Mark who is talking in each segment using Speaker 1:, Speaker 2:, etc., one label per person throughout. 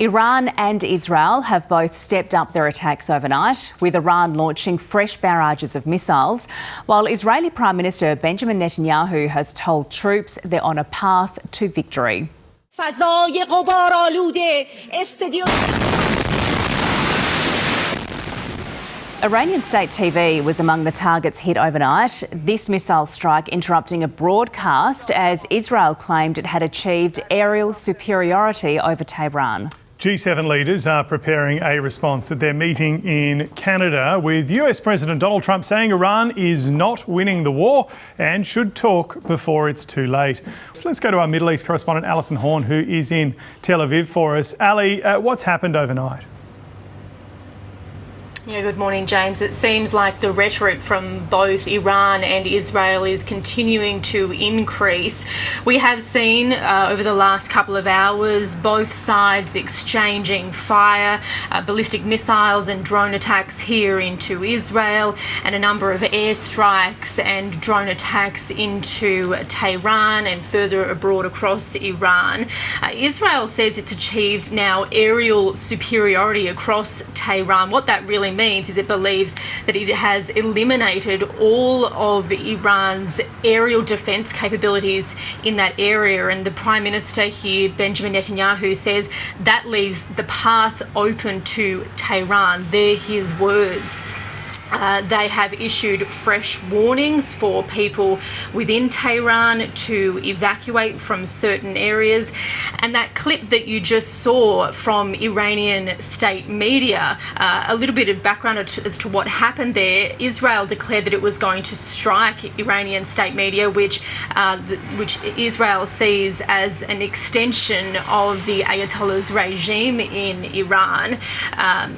Speaker 1: Iran and Israel have both stepped up their attacks overnight, with Iran launching fresh barrages of missiles, while Israeli Prime Minister Benjamin Netanyahu has told troops they're on a path to victory. Iranian state TV was among the targets hit overnight, this missile strike interrupting a broadcast as Israel claimed it had achieved aerial superiority over Tehran.
Speaker 2: G7 leaders are preparing a response at their meeting in Canada, with US President Donald Trump saying Iran is not winning the war and should talk before it's too late. So let's go to our Middle East correspondent Alison Horn, who is in Tel Aviv for us. Ali, what's happened overnight?
Speaker 3: Yeah, good morning, James. It seems like the rhetoric from both Iran and Israel is continuing to increase. We have seen over the last couple of hours both sides exchanging fire, ballistic missiles and drone attacks here into Israel, and a number of airstrikes and drone attacks into Tehran and further abroad across Iran. Israel says it's achieved now aerial superiority across Tehran. What that really means is it believes that it has eliminated all of Iran's aerial defence capabilities in that area, and the Prime Minister here, Benjamin Netanyahu, says that leaves the path open to Tehran. They're his words. They have issued fresh warnings for people within Tehran to evacuate from certain areas. And that clip that you just saw from Iranian state media, a little bit of background as to what happened there. Israel declared that it was going to strike Iranian state media, which Israel sees as an extension of the Ayatollah's regime in Iran.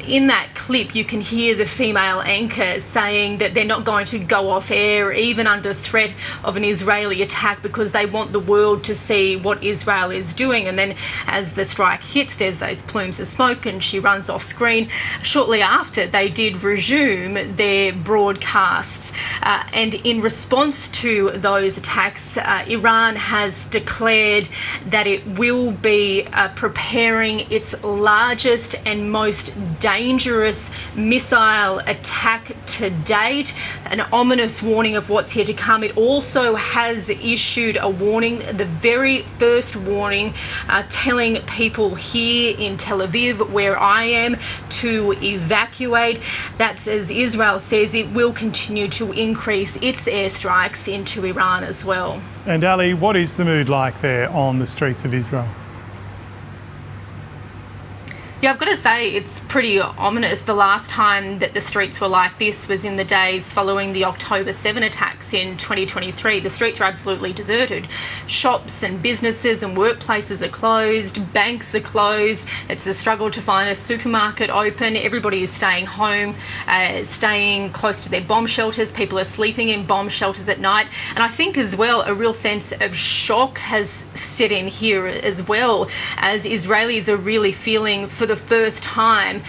Speaker 3: In that clip, you can hear the female anchor saying that they're not going to go off air even under threat of an Israeli attack because they want the world to see what Israel is doing. And then as the strike hits, there's those plumes of smoke and she runs off screen. Shortly after, they did resume their broadcasts. And in response to those attacks, Iran has declared that it will be preparing its largest and most dangerous missile attack to date, an ominous warning of what's here to come. It also has issued a warning, the very first warning, telling people here in Tel Aviv, where I am, to evacuate. That's as Israel says it will continue to increase its airstrikes into Iran as well.
Speaker 2: And Ali, what is the mood like there on the streets of Israel?
Speaker 3: Yeah, I've got to say it's pretty ominous. The last time that the streets were like this was in the days following the October 7 attacks in 2023. The streets are absolutely deserted. Shops and businesses and workplaces are closed. Banks are closed. It's a struggle to find a supermarket open. Everybody is staying home, staying close to their bomb shelters. People are sleeping in bomb shelters at night. And I think as well a real sense of shock has set in here as well, as Israelis are really feeling for the first time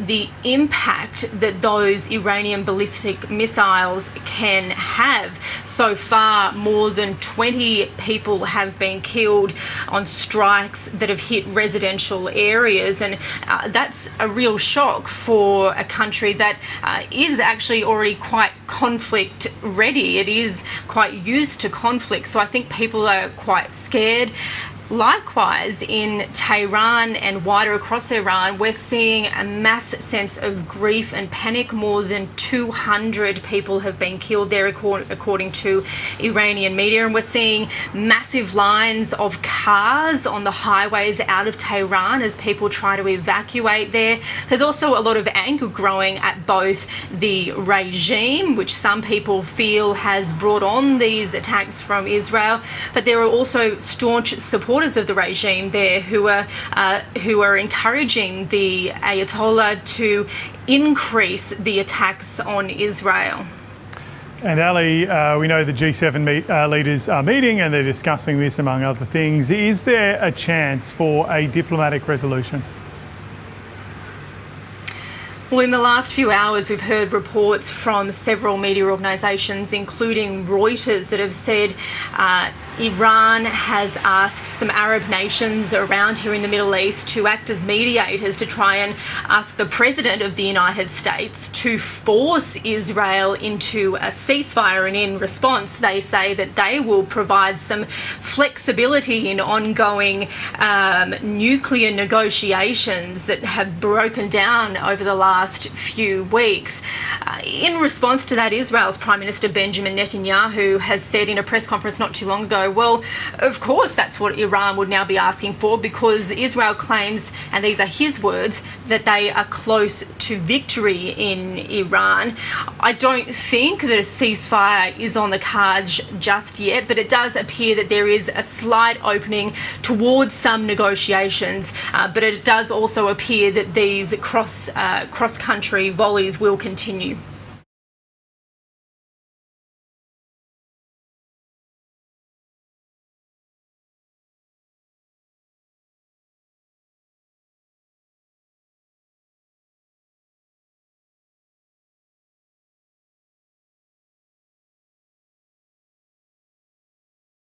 Speaker 3: the impact that those Iranian ballistic missiles can have. So far, more than 20 people have been killed on strikes that have hit residential areas, and that's a real shock for a country that is actually already quite conflict ready. It is quite used to conflict, so I think people are quite scared. Likewise, in Tehran and wider across Iran, we're seeing a mass sense of grief and panic. More than 200 people have been killed there, according to Iranian media. And we're seeing massive lines of cars on the highways out of Tehran as people try to evacuate there. There's also a lot of anger growing at both the regime, which some people feel has brought on these attacks from Israel, but there are also staunch supporters of the regime there who are encouraging the Ayatollah to increase the attacks on Israel.
Speaker 2: And Ali, we know the G7 leaders are meeting and they're discussing this among other things. Is there a chance for a diplomatic resolution?
Speaker 3: Well, in the last few hours, we've heard reports from several media organisations, including Reuters, that have said Iran has asked some Arab nations around here in the Middle East to act as mediators to try and ask the President of the United States to force Israel into a ceasefire, and in response they say that they will provide some flexibility in ongoing nuclear negotiations that have broken down over the last few weeks. In response to that, Israel's Prime Minister Benjamin Netanyahu has said in a press conference not too long ago, well, of course that's what Iran would now be asking for, because Israel claims, and these are his words, that they are close to victory in Iran. I don't think that a ceasefire is on the cards just yet, but it does appear that there is a slight opening towards some negotiations, but it does also appear that these cross-country volleys will continue.